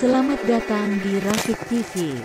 Selamat datang di Rafik TV.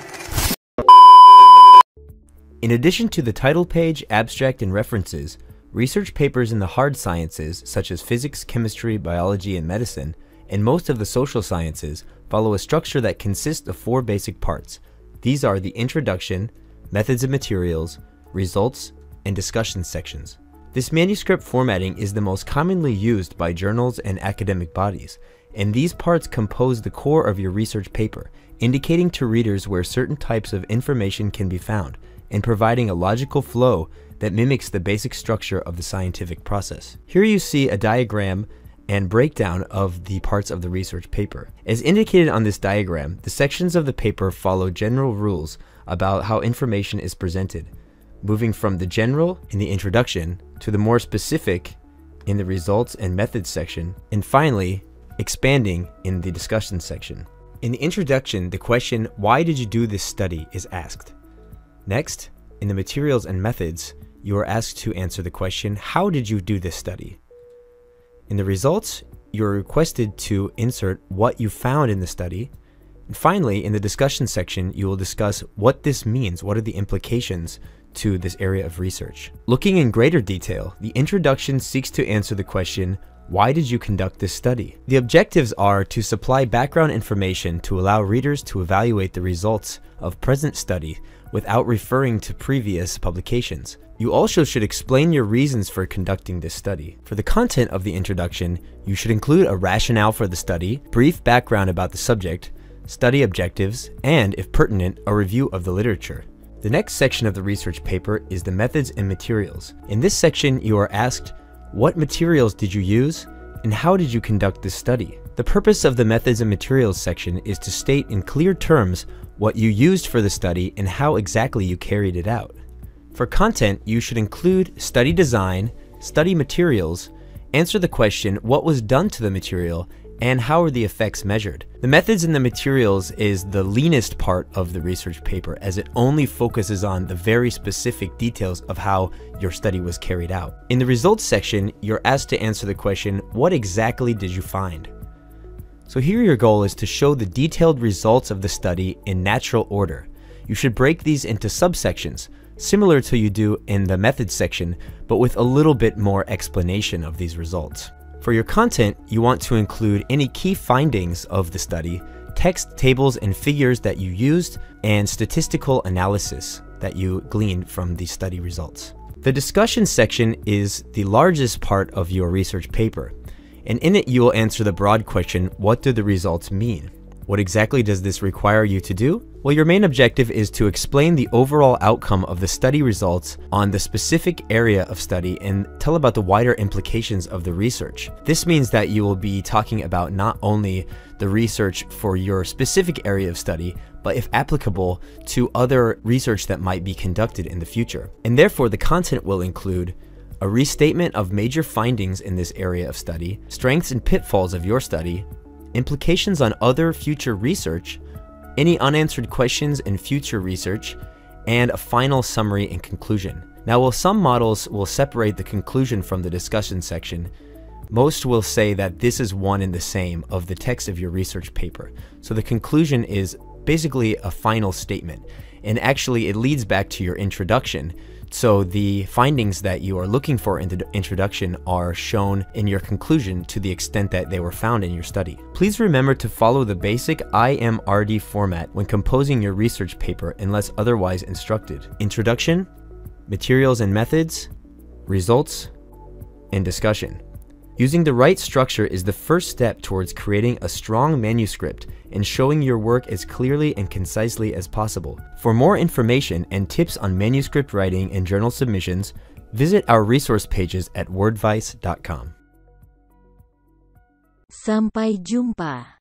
In addition to the title page, abstract, and references, research papers in the hard sciences, such as physics, chemistry, biology, and medicine, and most of the social sciences, follow a structure that consists of 4 basic parts. These are the introduction, methods and materials, results, and discussion sections. This manuscript formatting is the most commonly used by journals and academic bodies, and these parts compose the core of your research paper, indicating to readers where certain types of information can be found, and providing a logical flow that mimics the basic structure of the scientific process. Here you see a diagram and breakdown of the parts of the research paper. As indicated on this diagram, the sections of the paper follow general rules about how information is presented, moving from the general in the introduction to the more specific in the results and methods section, and finally, expanding in the discussion section. In the introduction, the question, "Why did you do this study?" is asked. Next, in the materials and methods, you are asked to answer the question, "How did you do this study?" In the results, you are requested to insert what you found in the study. And finally, in the discussion section, you will discuss what this means, what are the implications to this area of research. Looking in greater detail, the introduction seeks to answer the question, why did you conduct this study? The objectives are to supply background information to allow readers to evaluate the results of present study without referring to previous publications. You also should explain your reasons for conducting this study. For the content of the introduction, you should include a rationale for the study, brief background about the subject, study objectives, and, if pertinent, a review of the literature. The next section of the research paper is the methods and materials. In this section, you are asked, what materials did you use, and how did you conduct this study? The purpose of the methods and materials section is to state in clear terms what you used for the study and how exactly you carried it out. For content, you should include study design, study materials, answer the question, what was done to the material, and how are the effects measured? The methods and the materials is the leanest part of the research paper, as it only focuses on the very specific details of how your study was carried out. In the results section, you're asked to answer the question, what exactly did you find? So here your goal is to show the detailed results of the study in natural order. You should break these into subsections, similar to you do in the methods section, but with a little bit more explanation of these results. For your content, you want to include any key findings of the study, text, tables, and figures that you used, and statistical analysis that you gleaned from the study results. The discussion section is the largest part of your research paper, and in it you will answer the broad question, what do the results mean? What exactly does this require you to do? Well, your main objective is to explain the overall outcome of the study results on the specific area of study and tell about the wider implications of the research. This means that you will be talking about not only the research for your specific area of study, but if applicable to other research that might be conducted in the future. And therefore, the content will include a restatement of major findings in this area of study, strengths and pitfalls of your study, implications on other future research, any unanswered questions in future research, and a final summary and conclusion. Now, while some models will separate the conclusion from the discussion section, most will say that this is one and the same of the text of your research paper. So the conclusion is basically a final statement, and actually it leads back to your introduction. So the findings that you are looking for in the introduction are shown in your conclusion to the extent that they were found in your study. Please remember to follow the basic IMRD format when composing your research paper unless otherwise instructed. Introduction, materials and methods, results, and discussion. Using the right structure is the first step towards creating a strong manuscript and showing your work as clearly and concisely as possible. For more information and tips on manuscript writing and journal submissions, visit our resource pages at wordvice.com. Sampai jumpa.